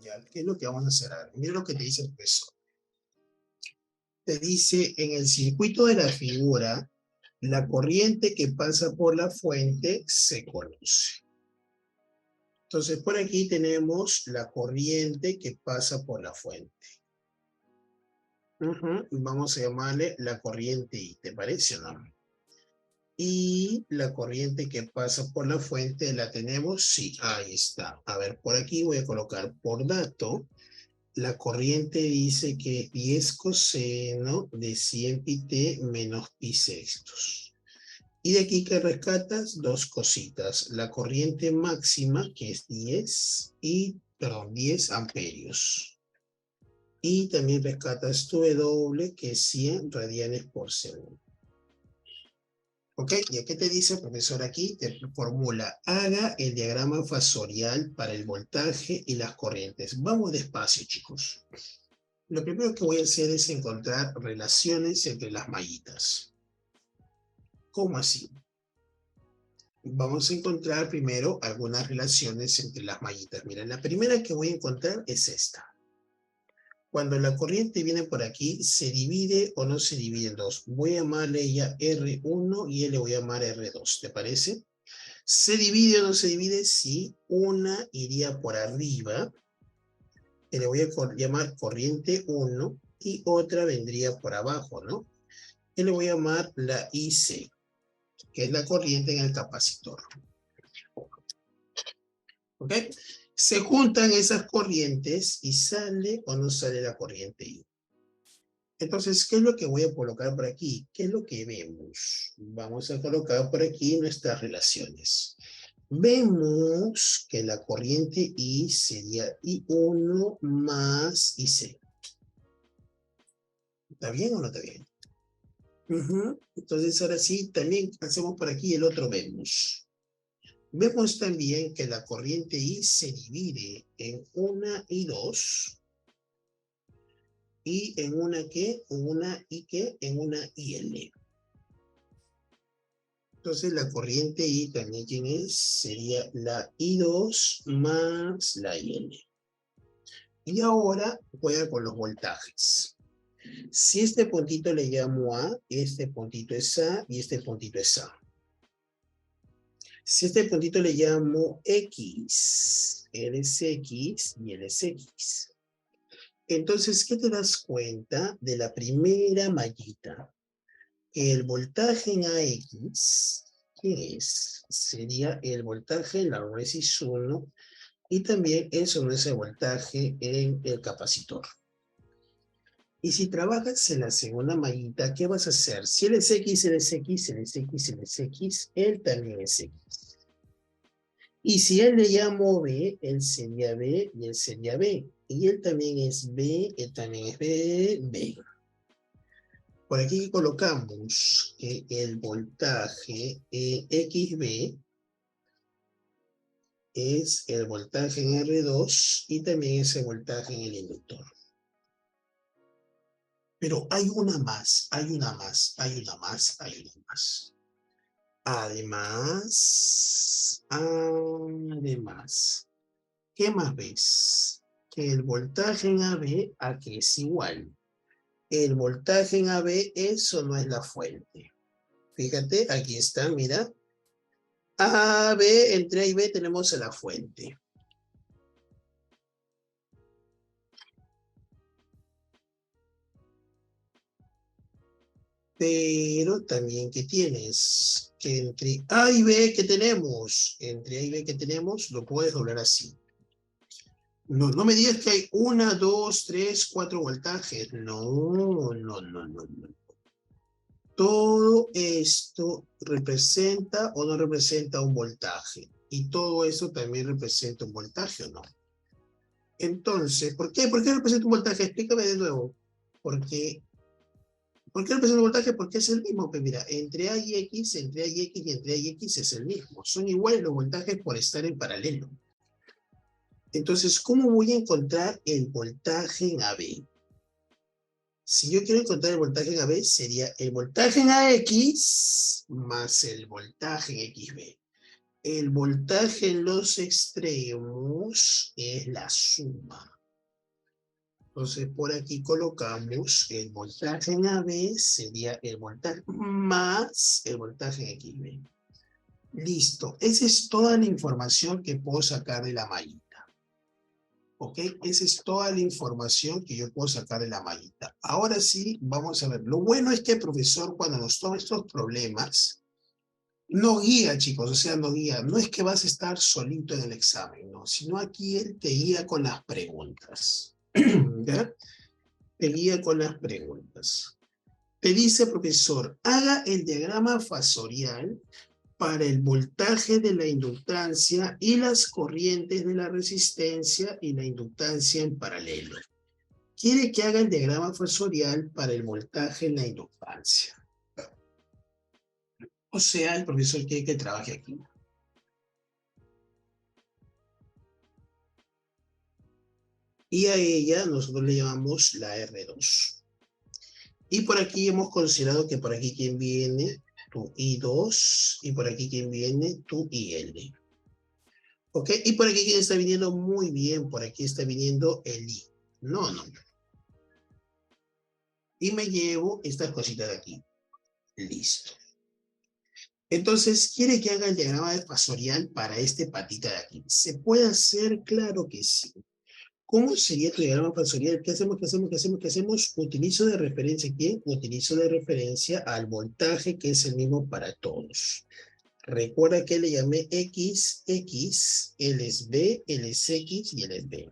¿Ya? ¿Qué es lo que vamos a hacer ahora? Mira lo que te dice el profesor. Te dice, en el circuito de la figura, la corriente que pasa por la fuente se conoce. Entonces, por aquí tenemos la corriente que pasa por la fuente. Vamos a llamarle la corriente I, ¿te parece o no? Y la corriente que pasa por la fuente, ¿la tenemos? Sí, ahí está. A ver, por aquí voy a colocar por dato. La corriente dice que es 10 coseno de 100 pi t menos pi sextos. Y de aquí que rescatas dos cositas. La corriente máxima, que es 10 amperios. Y también rescatas tu W, que es 100 radianes por segundo. ¿Ok? ¿Y qué te dice el profesor aquí? Te formula, haga el diagrama fasorial para el voltaje y las corrientes. Vamos despacio, chicos. Lo primero que voy a hacer es encontrar relaciones entre las mallitas. ¿Cómo así? Vamos a encontrar primero algunas relaciones entre las mallitas. Mira, la primera que voy a encontrar es esta. Cuando la corriente viene por aquí, ¿se divide o no se divide en dos? Voy a llamarle ella R1 y él le voy a llamar R2, ¿te parece? ¿Se divide o no se divide? Sí, una iría por arriba, que le voy a llamar corriente 1, y otra vendría por abajo, ¿no? Que le voy a llamar la IC, que es la corriente en el capacitor. ¿Ok? Se juntan esas corrientes y sale o no sale la corriente I. Entonces, ¿qué es lo que voy a colocar por aquí? ¿Qué es lo que vemos? Vamos a colocar por aquí nuestras relaciones. Vemos que la corriente I sería I1 más IC. ¿Está bien o no está bien? Entonces, ahora sí, también hacemos por aquí el otro vemos. Vemos también que la corriente I se divide en una y dos. ¿Y en una qué? Una y qué? En una IL. Entonces la corriente I también, ¿quién es? Sería la I2 más la IL. Y ahora juega con los voltajes. Si este puntito le llamo A, este puntito es A y este puntito es A. Si este puntito le llamo X, él es X y él es X. Entonces, ¿qué te das cuenta de la primera mallita? Que el voltaje en AX, ¿qué es? Sería el voltaje en la resis 1 y también eso no es el voltaje en el capacitor. Y si trabajas en la segunda mallita, ¿qué vas a hacer? Si él es X, él es X, él es X, él es X, él también es X. Y si él le llamo B, él sería B y él sería B. Y él también es B, él también es B, B. Por aquí colocamos que el voltaje XB es el voltaje en R2 y también es el voltaje en el inductor. Pero hay una más, hay una más, hay una más, hay una más. Además, ¿qué más ves? Que el voltaje en AB a que es igual. El voltaje en AB, eso no es la fuente. Fíjate, aquí está, mira. A, B, entre A y B tenemos la fuente. Pero también, ¿qué tienes? Que entre A y B, ¿qué tenemos? Entre A y B, ¿qué tenemos? Lo puedes doblar así. No, no me digas que hay 1, 2, 3, 4 voltajes. No. Todo esto representa o no representa un voltaje. Y todo eso también representa un voltaje, ¿o no? Entonces, ¿por qué? ¿Por qué representa un voltaje? Explícame de nuevo. ¿Por qué representa un voltaje? Porque es el mismo. Pues mira, entre A y X, entre A y X y entre A y X es el mismo. Son iguales los voltajes por estar en paralelo. Entonces, ¿cómo voy a encontrar el voltaje en AB? Si yo quiero encontrar el voltaje en AB, sería el voltaje en AX más el voltaje en XB. El voltaje en los extremos es la suma. Entonces, por aquí colocamos el voltaje en AB, sería el voltaje más el voltaje en XB. Listo. Esa es toda la información que puedo sacar de la mallita. ¿Ok? Esa es toda la información que yo puedo sacar de la mallita. Ahora sí, vamos a ver. Lo bueno es que el profesor, cuando nos toma estos problemas, no guía, chicos, o sea, no guía. No es que vas a estar solito en el examen, no, sino aquí él te guía con las preguntas. ¿Ya? Te guía con las preguntas. Te dice, profesor, haga el diagrama fasorial para el voltaje de la inductancia y las corrientes de la resistencia y la inductancia en paralelo. Quiere que haga el diagrama fasorial para el voltaje en la inductancia. O sea, el profesor quiere que trabaje aquí. Y a ella nosotros le llamamos la R2. Y por aquí hemos considerado que por aquí quien viene, tu I2, y por aquí quien viene, tu IL. ¿Ok? Y por aquí quien está viniendo muy bien, por aquí está viniendo el I. No. Y me llevo estas cositas de aquí. Listo. Entonces, ¿quiere que haga el diagrama fasorial para este patita de aquí? ¿Se puede hacer? Claro que sí. ¿Cómo sería tu diagrama fasorial? ¿Qué hacemos? Utilizo de referencia, ¿quién? Utilizo de referencia al voltaje, que es el mismo para todos. Recuerda que le llamé X, L es B, L es X y L es B.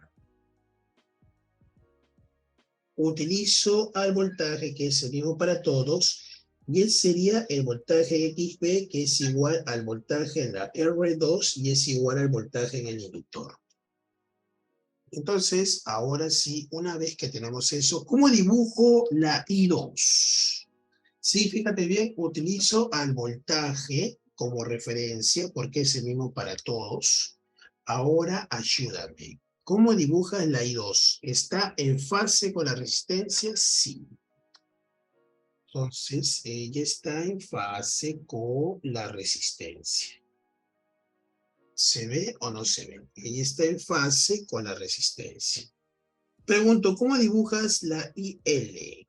Utilizo al voltaje, que es el mismo para todos, y él sería el voltaje XB, que es igual al voltaje en la R2 y es igual al voltaje en el inductor. Entonces, ahora sí, una vez que tenemos eso, ¿cómo dibujo la I2? Sí, fíjate bien, utilizo al voltaje como referencia, porque es el mismo para todos. Ahora, ayúdame. ¿Cómo dibujas la I2? ¿Está en fase con la resistencia? Sí. Entonces, ella está en fase con la resistencia. ¿Se ve o no se ve? Ella está en fase con la resistencia. Pregunto, ¿cómo dibujas la IL?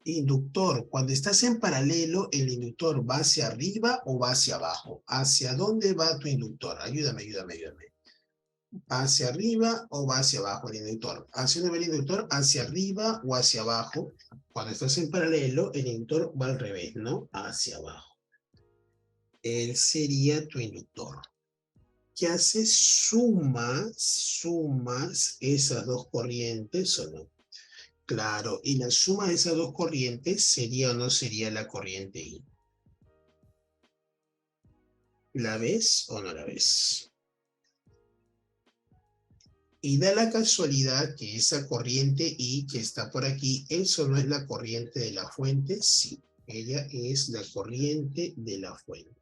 Inductor. Cuando estás en paralelo, ¿el inductor va hacia arriba o va hacia abajo? ¿Hacia dónde va tu inductor? Ayúdame. ¿Hacia arriba o va hacia abajo el inductor? ¿Hacia dónde va el inductor? ¿Hacia arriba o hacia abajo? Cuando estás en paralelo, el inductor va al revés, ¿no? Hacia abajo. Él sería tu inductor. ¿Qué haces? Sumas esas dos corrientes o no. Claro, y la suma de esas dos corrientes sería o no sería la corriente I. ¿La ves o no la ves? Y da la casualidad que esa corriente I que está por aquí, ¿eso no es la corriente de la fuente? Sí, ella es la corriente de la fuente.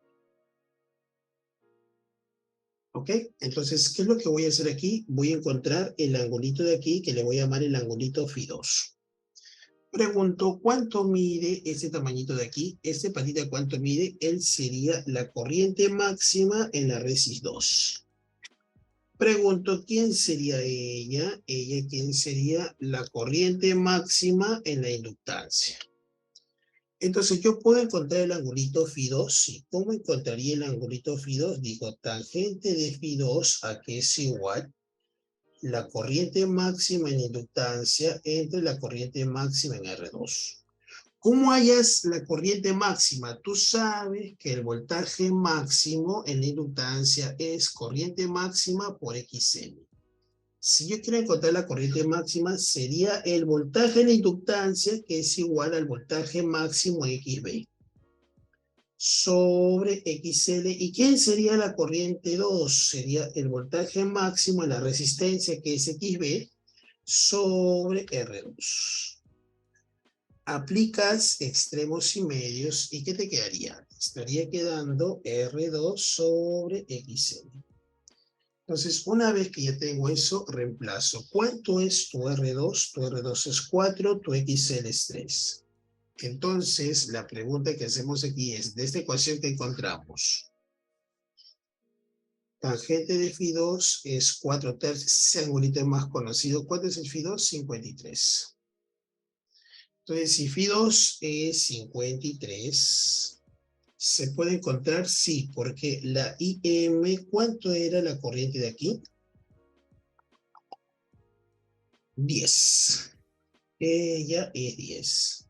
¿Ok? Entonces, ¿qué es lo que voy a hacer aquí? Voy a encontrar el angulito de aquí, que le voy a llamar el angulito Φ2. Pregunto, ¿cuánto mide ese tamañito de aquí? Este patita, ¿cuánto mide? Él sería la corriente máxima en la resis 2. Pregunto, ¿quién sería ella? Ella, ¿quién sería la corriente máxima en la inductancia? Entonces, yo puedo encontrar el angulito Φ2. Sí. ¿Cómo encontraría el angulito Φ2? Digo, tangente de Φ2 a que es igual la corriente máxima en inductancia entre la corriente máxima en R2. ¿Cómo hallas la corriente máxima? Tú sabes que el voltaje máximo en la inductancia es corriente máxima por XL. Si yo quiero encontrar la corriente máxima, sería el voltaje en la inductancia, que es igual al voltaje máximo en XB, sobre XL. ¿Y quién sería la corriente 2? Sería el voltaje máximo en la resistencia, que es XB, sobre R2. Aplicas extremos y medios, ¿y qué te quedaría? Estaría quedando R2 sobre XL. Entonces, una vez que ya tengo eso, reemplazo. ¿Cuánto es tu R2? Tu R2 es 4, tu XL es 3. Entonces, la pregunta que hacemos aquí es, de esta ecuación que encontramos, Tangente de Φ2 es 4/3, ese angulito es más conocido. ¿Cuánto es el Φ2? 53. Entonces, si Φ2 es 53, ¿se puede encontrar? Sí, porque la IM, ¿cuánto era la corriente de aquí? 10. Ella es 10.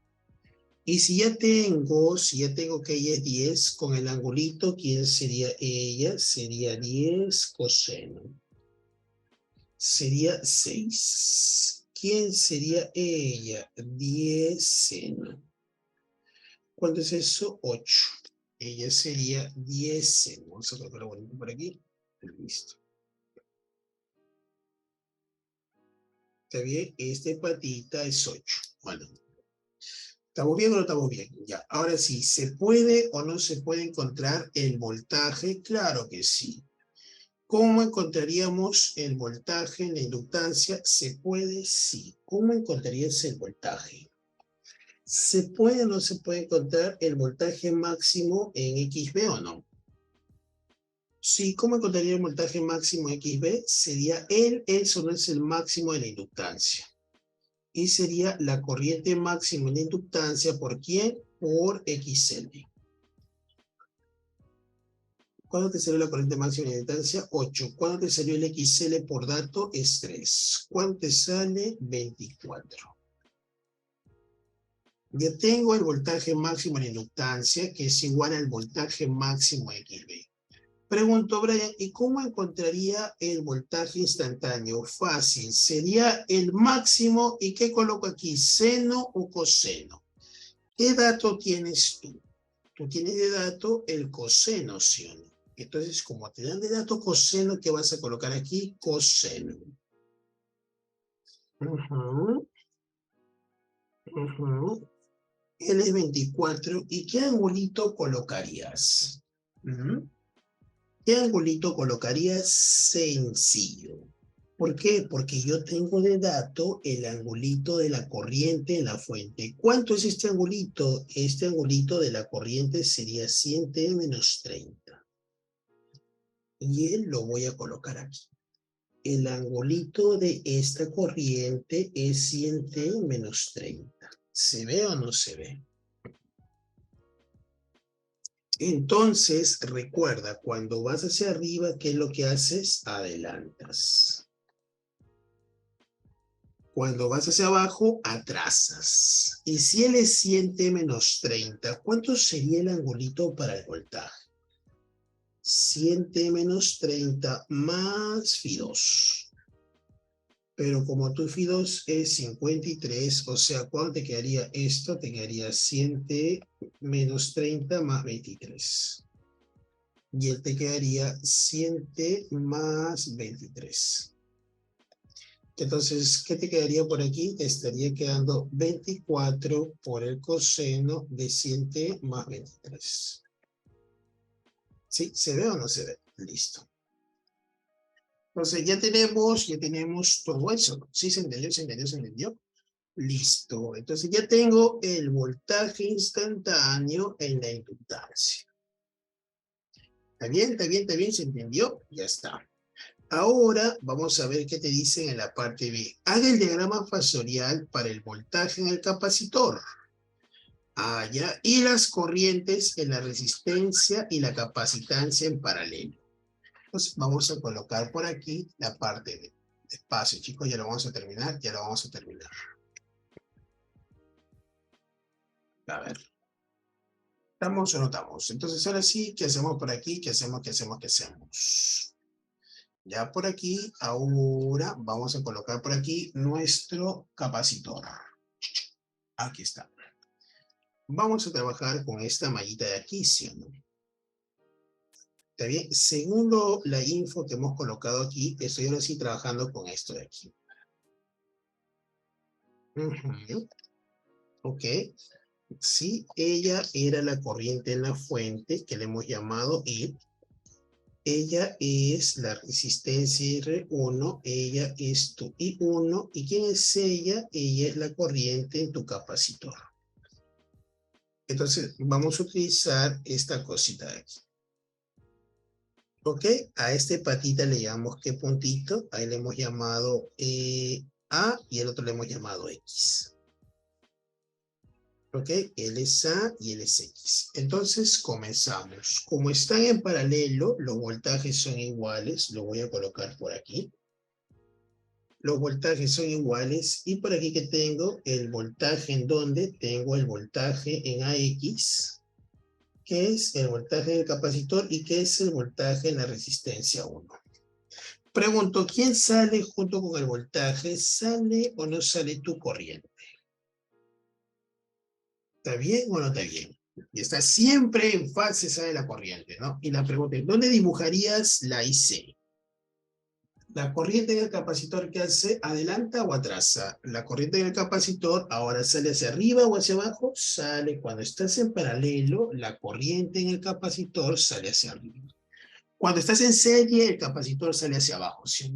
Y si ya tengo que ella es 10, con el angulito, ¿quién sería ella? Sería 10 coseno. Sería 6. ¿Quién sería ella? 10 seno. ¿Cuánto es eso? 8. Ella sería 10 seno. Vamos a colocar bonito por aquí. Listo. ¿Está bien? Este patita es 8. Bueno. ¿Estamos bien o no estamos bien? Ya. Ahora sí, ¿se puede o no se puede encontrar el voltaje? Claro que sí. ¿Cómo encontraríamos el voltaje en la inductancia? ¿Se puede? Sí. ¿Cómo encontrarías el voltaje? ¿Se puede o no se puede encontrar el voltaje máximo en XB o no? Sí, ¿cómo encontraría el voltaje máximo en XB? Sería eso no es el máximo de la inductancia. Y sería la corriente máxima en la inductancia, ¿por quién? Por XL. ¿Cuándo te salió la corriente máxima de inductancia? 8. ¿Cuándo te salió el XL por dato? Es 3. ¿Cuánto te sale? 24. Ya tengo el voltaje máximo de inductancia, que es igual al voltaje máximo XB. Pregunto, Brian, ¿y cómo encontraría el voltaje instantáneo? Fácil, sería el máximo, ¿y qué coloco aquí? ¿Seno o coseno? ¿Qué dato tienes tú? Tú tienes de dato el coseno, ¿sí o no? Entonces, como te dan de dato coseno, ¿qué vas a colocar aquí? Coseno. Él es 24. ¿Y qué angulito colocarías? ¿Qué angulito colocarías? Sencillo. ¿Por qué? Porque yo tengo de dato el angulito de la corriente en la fuente. ¿Cuánto es este angulito? Este angulito de la corriente sería 100t menos 30. Y él lo voy a colocar aquí. El angulito de esta corriente es 100t menos 30. ¿Se ve o no se ve? Entonces, recuerda, cuando vas hacia arriba, ¿qué es lo que haces? Adelantas. Cuando vas hacia abajo, atrasas. Y si él es 100t menos 30, ¿cuánto sería el angulito para el voltaje? 100t menos 30 más Φ2. Pero como tu Φ2 es 53, o sea, ¿cuánto te quedaría esto? Te quedaría 100t menos 30 más 23. Y él te quedaría 100t más 23. Entonces, ¿qué te quedaría por aquí? Te estaría quedando 24 por el coseno de 100t más 23. ¿Sí? ¿Se ve o no se ve? Listo. Entonces, ya tenemos todo eso. ¿Sí se entendió? ¿Se entendió? ¿Se entendió? Listo. Entonces, ya tengo el voltaje instantáneo en la inductancia. ¿Está bien? ¿Está bien? ¿Está bien? ¿Se entendió? Ya está. Ahora vamos a ver qué te dicen en la parte B. Haga el diagrama fasorial para el voltaje en el capacitor. Ya. Y las corrientes en la resistencia y la capacitancia en paralelo. Entonces vamos a colocar por aquí la parte B. Despacio, chicos, ya lo vamos a terminar, ya lo vamos a terminar. A ver. ¿Estamos o no estamos? Entonces ahora sí, ¿qué hacemos por aquí? ¿Qué hacemos? ¿Qué hacemos? ¿Qué hacemos? Ya por aquí, ahora vamos a colocar por aquí nuestro capacitor. Aquí está. Vamos a trabajar con esta mallita de aquí, ¿sí o no? ¿Está bien? Según la info que hemos colocado aquí, estoy ahora sí trabajando con esto de aquí. Ok. Sí, ella era la corriente en la fuente que le hemos llamado I. Ella es la resistencia R1, ella es tu I1. ¿Y quién es ella? Ella es la corriente en tu capacitor. Entonces, vamos a utilizar esta cosita de aquí. ¿Ok? A este patita le llamamos ¿qué puntito? Ahí le hemos llamado A y el otro le hemos llamado X. ¿Ok? Él es A y él es X. Entonces comenzamos. Como están en paralelo, los voltajes son iguales. Lo voy a colocar por aquí. Los voltajes son iguales. Y por aquí que tengo el voltaje en donde tengo el voltaje en AX, que es el voltaje del capacitor y que es el voltaje en la resistencia 1. Pregunto, ¿quién sale junto con el voltaje? ¿Sale o no sale tu corriente? ¿Está bien o no está bien? Y está siempre en fase, sale la corriente, ¿no? Y la pregunta es, ¿dónde dibujarías la IC? La corriente del capacitor, ¿qué hace? ¿Adelanta o atrasa? La corriente del capacitor ahora sale hacia arriba o hacia abajo. Sale cuando estás en paralelo, la corriente en el capacitor sale hacia arriba. Cuando estás en serie, el capacitor sale hacia abajo, ¿sí?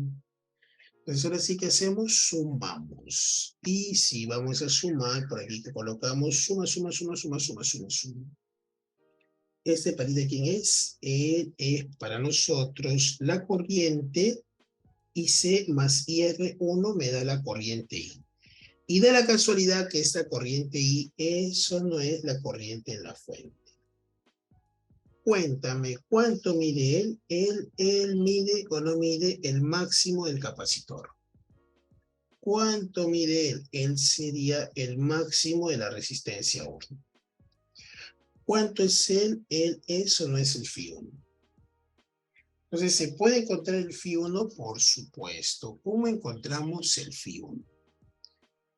Entonces ahora sí que hacemos, sumamos. Y si vamos a sumar, por aquí te colocamos suma, suma, suma, suma, suma, suma, suma. Este palito de quién es, es para nosotros la corriente IC más IR1 me da la corriente I. Y de la casualidad que esta corriente I, eso no es la corriente en la fuente. Cuéntame, ¿cuánto mide él? Él mide o no mide el máximo del capacitor. ¿Cuánto mide él? Él sería el máximo de la resistencia 1. ¿Cuánto es él? Él eso no es el φ1. Entonces, ¿se puede encontrar el φ1? Por supuesto. ¿Cómo encontramos el φ1?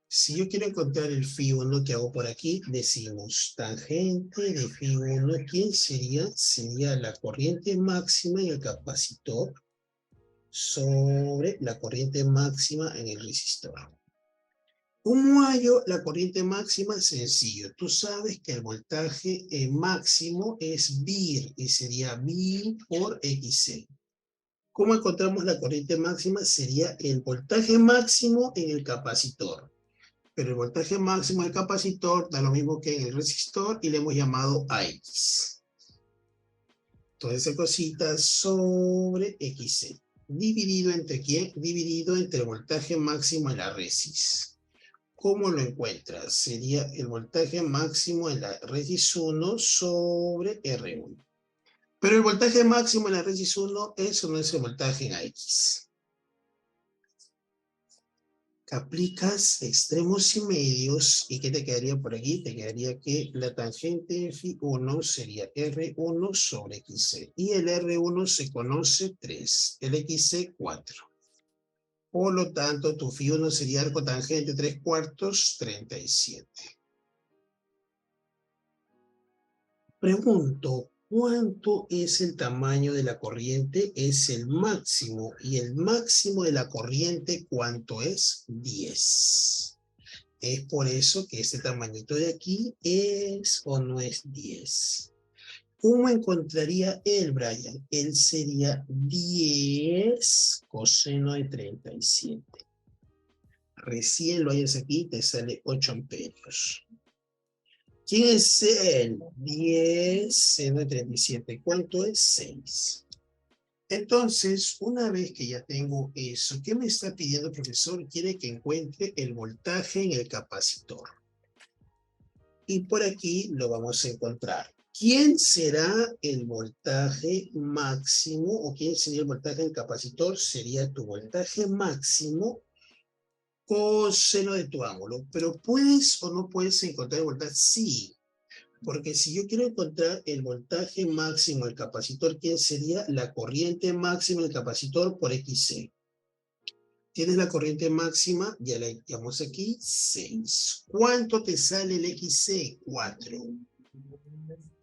Si yo quiero encontrar el φ1, ¿qué hago por aquí? Decimos tangente de φ1, ¿quién sería? Sería la corriente máxima en el capacitor sobre la corriente máxima en el resistor. ¿Cómo hallo la corriente máxima? Sencillo. Tú sabes que el voltaje máximo es VIR y sería VIR por XC. ¿Cómo encontramos la corriente máxima? Sería el voltaje máximo en el capacitor. Pero el voltaje máximo del capacitor da lo mismo que en el resistor y le hemos llamado AX. Toda esa cosita sobre XC. ¿Dividido entre quién? Dividido entre el voltaje máximo en la resis. ¿Cómo lo encuentras? Sería el voltaje máximo en la resis 1 sobre R1. Pero el voltaje máximo en la resis 1, eso no es el voltaje en AX. Aplicas extremos y medios, ¿y qué te quedaría por aquí? Te quedaría que la tangente de φ1 sería R1 sobre XC. Y el R1 se conoce 3, el XC 4. Por lo tanto, tu φ1 sería arco tangente 3/4, 37. Pregunto, ¿cuánto es el tamaño de la corriente? Es el máximo. ¿Y el máximo de la corriente cuánto es? 10. Es por eso que este tamañito de aquí es o no es 10. ¿Cómo encontraría él, Brian? Él sería 10 coseno de 37. Recién lo hayas aquí, te sale 8 amperios. ¿Quién es él? 10 seno de 37. ¿Cuánto es? 6. Entonces, una vez que ya tengo eso, ¿qué me está pidiendo el profesor? Quiere que encuentre el voltaje en el capacitor. Y por aquí lo vamos a encontrar. ¿Quién será el voltaje máximo o quién sería el voltaje del capacitor? Sería tu voltaje máximo coseno de tu ángulo. Pero ¿puedes o no puedes encontrar el voltaje? Sí, porque si yo quiero encontrar el voltaje máximo del capacitor, ¿quién sería? La corriente máxima del capacitor por XC. Tienes la corriente máxima, ya la llamamos aquí, 6. ¿Cuánto te sale el XC? 4.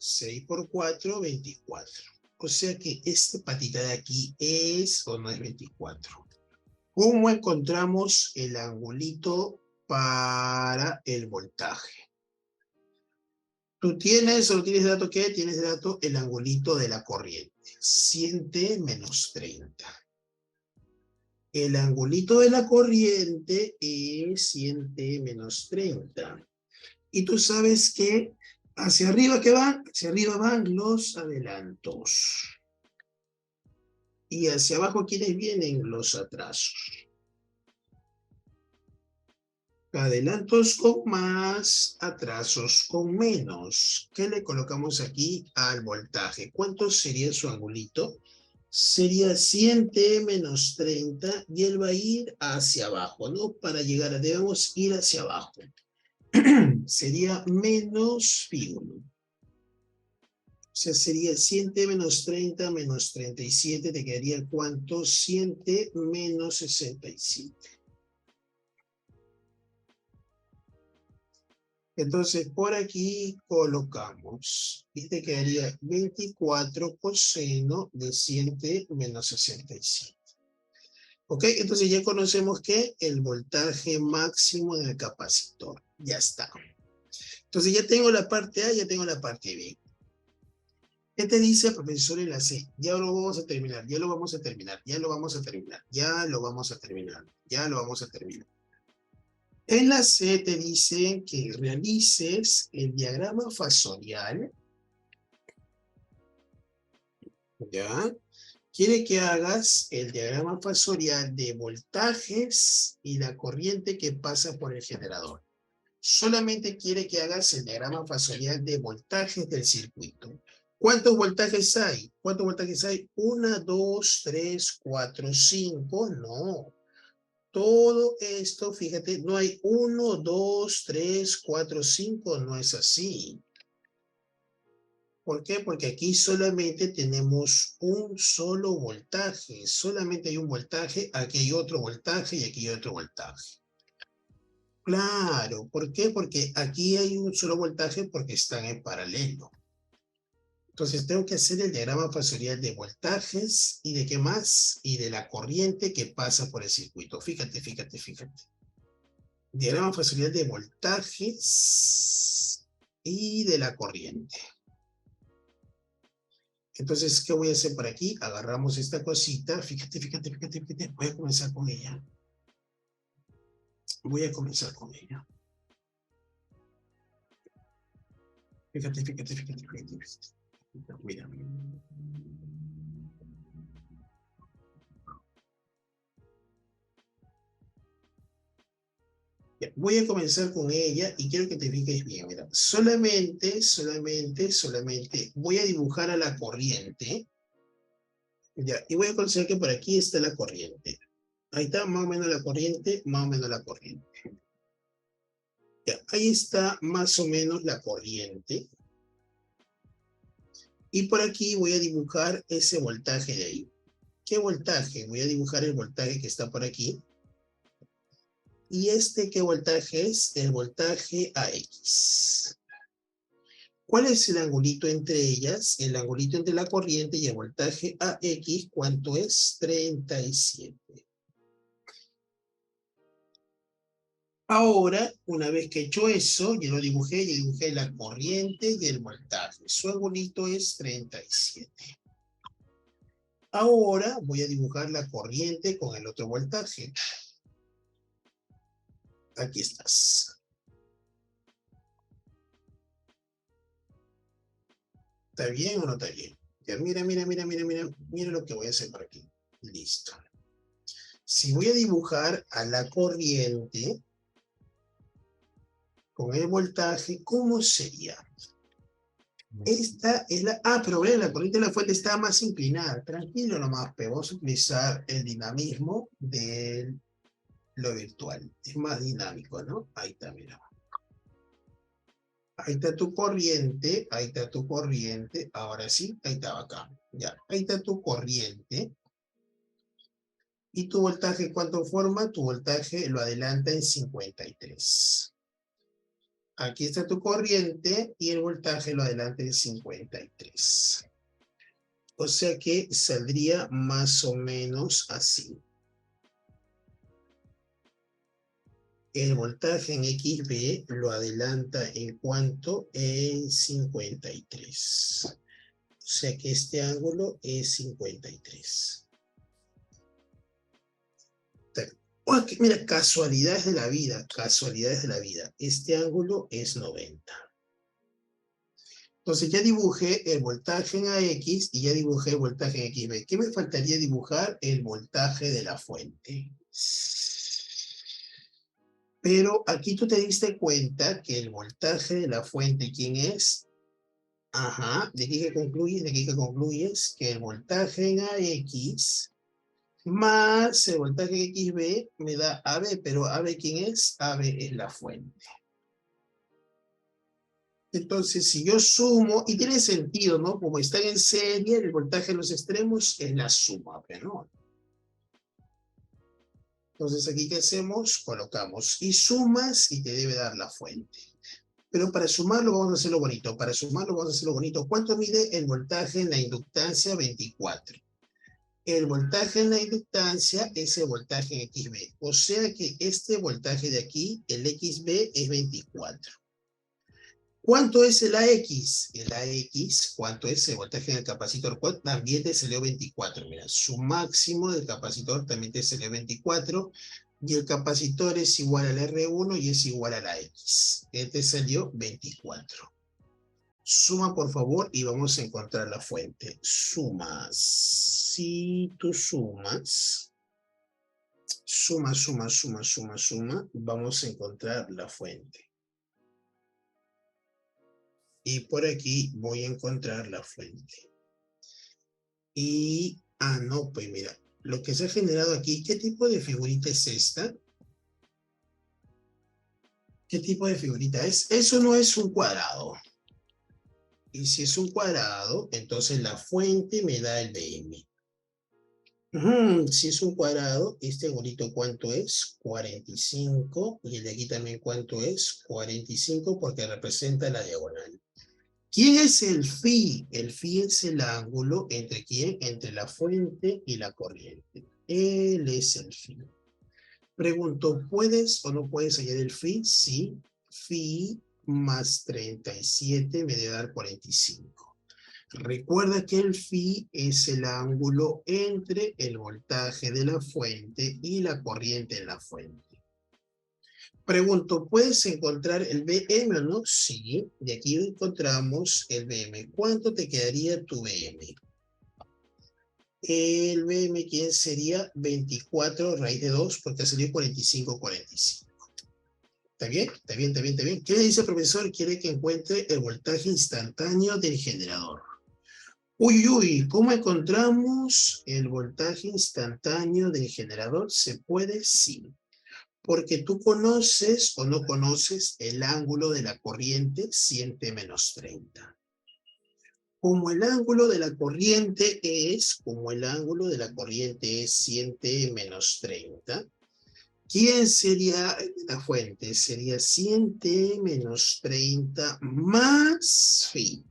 6 por 4, 24. O sea que esta patita de aquí es o no es 24. ¿Cómo encontramos el angulito para el voltaje? Tú tienes, o no tienes dato, ¿qué? Tienes dato el angulito de la corriente. 100 menos 30. El angulito de la corriente es 100 menos 30. Y tú sabes que hacia arriba, ¿qué van? Hacia arriba van los adelantos. Y hacia abajo, ¿quiénes vienen? Los atrasos. Adelantos con más, atrasos con menos. ¿Qué le colocamos aquí al voltaje? ¿Cuánto sería su angulito? Sería 100T menos 30 y él va a ir hacia abajo, ¿no? Para llegar, debemos ir hacia abajo. Sería menos pi 1. O sea, sería 100T menos 30 menos 37, te quedaría ¿cuánto? 100T menos 67. Entonces, por aquí colocamos, y te quedaría 24 coseno de 100T menos 67. ¿Ok? Entonces ya conocemos que el voltaje máximo del capacitor. Ya está. Entonces ya tengo la parte A, ya tengo la parte B. ¿Qué te dice, profesor, en la C? Ya lo vamos a terminar, ya lo vamos a terminar, ya lo vamos a terminar, ya lo vamos a terminar, ya lo vamos a terminar. En la C te dice que realices el diagrama fasorial. ¿Ya? Quiere que hagas el diagrama fasorial de voltajes y la corriente que pasa por el generador. Solamente quiere que hagas el diagrama fasorial de voltajes del circuito. ¿Cuántos voltajes hay? ¿Cuántos voltajes hay? 1, 2, 3, 4, 5. No. Todo esto, fíjate, no hay 1, 2, 3, 4, 5. No es así. ¿Por qué? Porque aquí solamente tenemos un solo voltaje. Solamente hay un voltaje, aquí hay otro voltaje y aquí hay otro voltaje. Claro, ¿por qué? Porque aquí hay un solo voltaje porque están en paralelo. Entonces tengo que hacer el diagrama fasorial de voltajes y de qué más, y de la corriente que pasa por el circuito. Fíjate, fíjate, fíjate. Diagrama fasorial de voltajes y de la corriente. Entonces, ¿qué voy a hacer por aquí? Agarramos esta cosita. Fíjate, fíjate, fíjate, fíjate. Voy a comenzar con ella. Voy a comenzar con ella. Fíjate, fíjate, fíjate, fíjate, fíjate. Mira. Ya, voy a comenzar con ella y quiero que te fijes bien. Mira, solamente voy a dibujar a la corriente. Ya, y voy a considerar que por aquí está la corriente. Ahí está más o menos la corriente, más o menos la corriente. Ya, ahí está más o menos la corriente. Y por aquí voy a dibujar ese voltaje de ahí. ¿Qué voltaje? Voy a dibujar el voltaje que está por aquí. ¿Y qué voltaje es? El voltaje AX. ¿Cuál es el angulito entre ellas? El angulito entre la corriente y el voltaje AX, ¿cuánto es? 37. Ahora, una vez que he hecho eso, ya dibujé la corriente y el voltaje. Su angulito es 37. Ahora voy a dibujar la corriente con el otro voltaje. Aquí estás. ¿Está bien o no está bien? Ya, mira, mira, mira, mira, mira, mira lo que voy a hacer por aquí. Listo. Si voy a dibujar a la corriente con el voltaje, ¿cómo sería? Esta es la... Ah, pero vean, la corriente de la fuente está más inclinada. Tranquilo nomás, pero vamos a utilizar el dinamismo de lo virtual. Es más dinámico, ¿no? Ahí está, mira. Ahí está tu corriente, ahí está tu corriente. Ahora sí, ahí estaba acá. Ya, ahí está tu corriente. ¿Y tu voltaje cuánto forma? Tu voltaje lo adelanta en 53. Aquí está tu corriente y el voltaje lo adelanta en 53. O sea que saldría más o menos así. El voltaje en XB lo adelanta en cuánto? En 53. O sea que este ángulo es 53. Oh, mira, casualidades de la vida, casualidades de la vida. Este ángulo es 90. Entonces ya dibujé el voltaje en AX y ya dibujé el voltaje en XB. ¿Qué me faltaría dibujar? El voltaje de la fuente. Pero aquí tú te diste cuenta que el voltaje de la fuente, ¿quién es? Ajá, de aquí que concluyes que el voltaje en AX más el voltaje en XB me da AB, pero AB ¿quién es? AB es la fuente. Entonces, si yo sumo, y tiene sentido, ¿no? Como están en serie, el voltaje en los extremos es la suma, ¿no? Entonces, aquí, ¿qué hacemos? Colocamos y sumas y te debe dar la fuente. Pero para sumarlo vamos a hacerlo bonito. Para sumarlo vamos a hacerlo bonito. ¿Cuánto mide el voltaje en la inductancia? 24. El voltaje en la inductancia es el voltaje en XB. O sea que este voltaje de aquí, el XB, es 24. ¿Cuánto es el AX? El AX, ¿cuánto es el voltaje en el capacitor? También te salió 24. Mira, su máximo del capacitor también te salió 24. Y el capacitor es igual al R1 y es igual a la X. Te salió 24. Suma, por favor, y vamos a encontrar la fuente. Sumas. Si tú sumas, suma, vamos a encontrar la fuente. Y por aquí voy a encontrar la fuente. Y, no, pues mira, lo que se ha generado aquí, ¿qué tipo de figurita es esta? ¿Qué tipo de figurita es? Eso no es un cuadrado. Y si es un cuadrado, entonces la fuente me da el BM. Si es un cuadrado, este bonito ¿cuánto es? 45. Y el de aquí también ¿cuánto es? 45 porque representa la diagonal. ¿Quién es el phi? El phi es el ángulo entre quién? Entre la fuente y la corriente. Él es el phi. Pregunto, ¿puedes o no puedes hallar el phi? Sí. Phi más 37 me debe dar 45. Recuerda que el phi es el ángulo entre el voltaje de la fuente y la corriente en la fuente. Pregunto, ¿puedes encontrar el BM o no? Sí, de aquí encontramos el BM. ¿Cuánto te quedaría tu BM? El BM, ¿quién sería? 24 raíz de 2, porque salió 45, 45. ¿Está bien? ¿Está bien? ¿Está bien? ¿Está bien? ¿Qué le dice el profesor? Quiere que encuentre el voltaje instantáneo del generador. Uy, ¿cómo encontramos el voltaje instantáneo del generador? ¿Se puede? Sí. Porque tú conoces o no conoces el ángulo de la corriente 100t menos 30. Como el ángulo de la corriente es 100t menos 30, ¿quién sería la fuente? Sería 100t menos 30 más phi.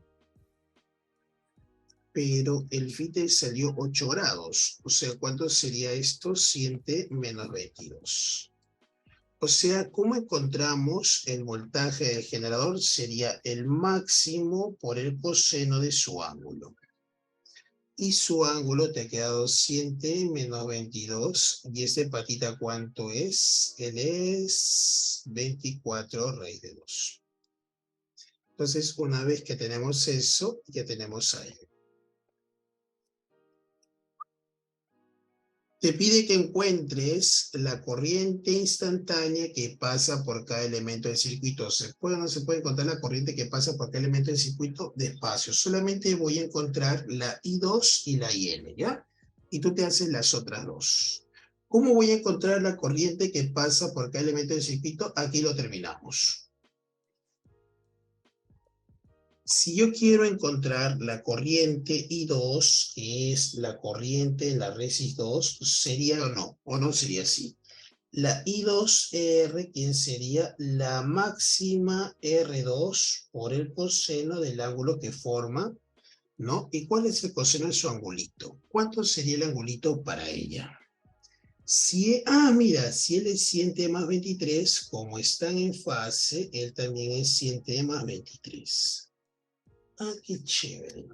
Pero el phi te salió 8 grados. O sea, ¿cuánto sería esto? 100t menos 22. O sea, ¿cómo encontramos el voltaje del generador? Sería el máximo por el coseno de su ángulo. Y su ángulo te ha quedado 100t menos 22. ¿Y ese patita cuánto es? Él es 24 raíz de 2. Entonces, una vez que tenemos eso, ya tenemos a él. Te pide que encuentres la corriente instantánea que pasa por cada elemento del circuito. ¿Se puede o no se puede encontrar la corriente que pasa por cada elemento del circuito? Despacio. Solamente voy a encontrar la I2 y la IN, ¿ya? Y tú te haces las otras dos. ¿Cómo voy a encontrar la corriente que pasa por cada elemento del circuito? Aquí lo terminamos. Si yo quiero encontrar la corriente I2, que es la corriente en la resist 2, ¿sería o no? ¿O no sería así? La I2R, ¿quién sería? La máxima R2 por el coseno del ángulo que forma, ¿no? ¿Y cuál es el coseno de su angulito? ¿Cuánto sería el angulito para ella? Mira, si él es 100t más 23, como están en fase, él también es 100t más 23. Qué chévere.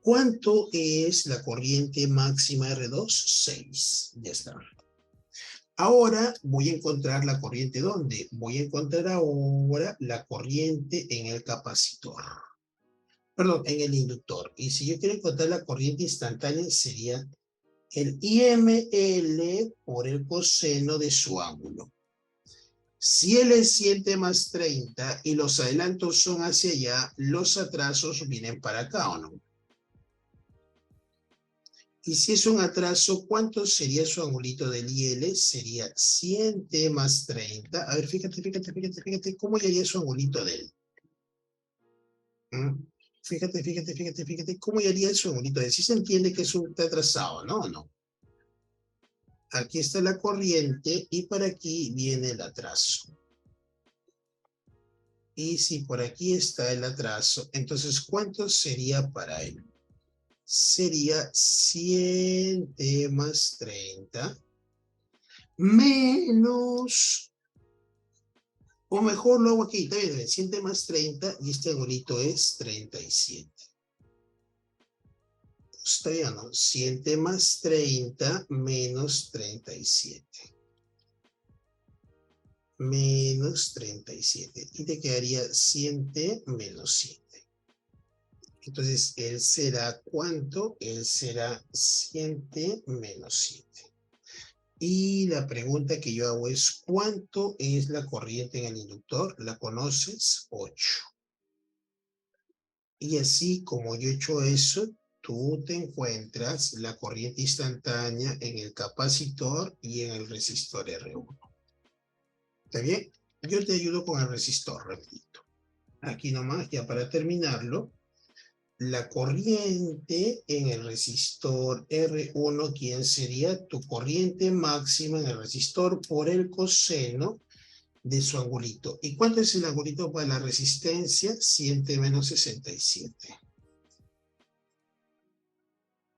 ¿Cuánto es la corriente máxima R2? 6. Ya está. Ahora voy a encontrar la corriente, ¿dónde? Voy a encontrar ahora la corriente en el capacitor. Perdón, en el inductor. Y si yo quiero encontrar la corriente instantánea, sería el IML por el coseno de su ángulo. Si él es 7 más 30 y los adelantos son hacia allá, los atrasos vienen para acá, ¿o no? Y si es un atraso, ¿cuánto sería su angulito del IL? Sería 100t más 30. A ver, fíjate, ¿cómo le haría su angulito de él? ¿Mm? Fíjate, ¿cómo le haría su angulito de él? Sí se entiende que está atrasado, ¿no? No. Aquí está la corriente y por aquí viene el atraso. Y si por aquí está el atraso, entonces, ¿cuánto sería para él? Sería 100t más 30 menos, o mejor lo hago aquí, está bien, 100t más 30 y este angulito es 37. Está bien, ¿no? 100t más 30 menos 37. Menos 37. Y te quedaría 100t menos 7. Entonces, él será ¿cuánto? Él será 100t menos 7. Y la pregunta que yo hago es, ¿cuánto es la corriente en el inductor? ¿La conoces? 8. Y así como yo he hecho eso, tú te encuentras la corriente instantánea en el capacitor y en el resistor R1. ¿Está bien? Yo te ayudo con el resistor, repito. Aquí nomás, ya para terminarlo, la corriente en el resistor R1, ¿quién sería? Tu corriente máxima en el resistor por el coseno de su angulito. ¿Y cuánto es el angulito para la resistencia? 100 menos 67.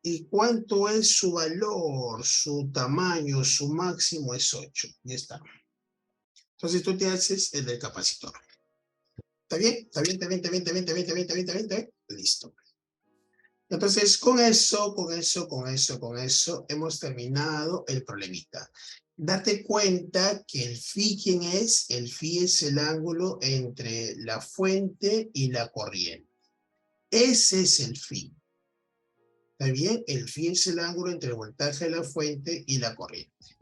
¿Y cuánto es su valor, su tamaño, su máximo? Es 8. Ya está. Entonces tú te haces el del capacitor. ¿Está bien? ¿Está bien? ¿Está bien? ¿Está bien? ¿Está bien? ¿Está bien? ¿Está bien? ¿Está bien? ¿Está bien? Listo. Entonces, con eso, hemos terminado el problemita. Date cuenta que el phi, ¿quién es? El phi es el ángulo entre la fuente y la corriente. Ese es el phi. ¿Está bien? El phi es el ángulo entre el voltaje de la fuente y la corriente.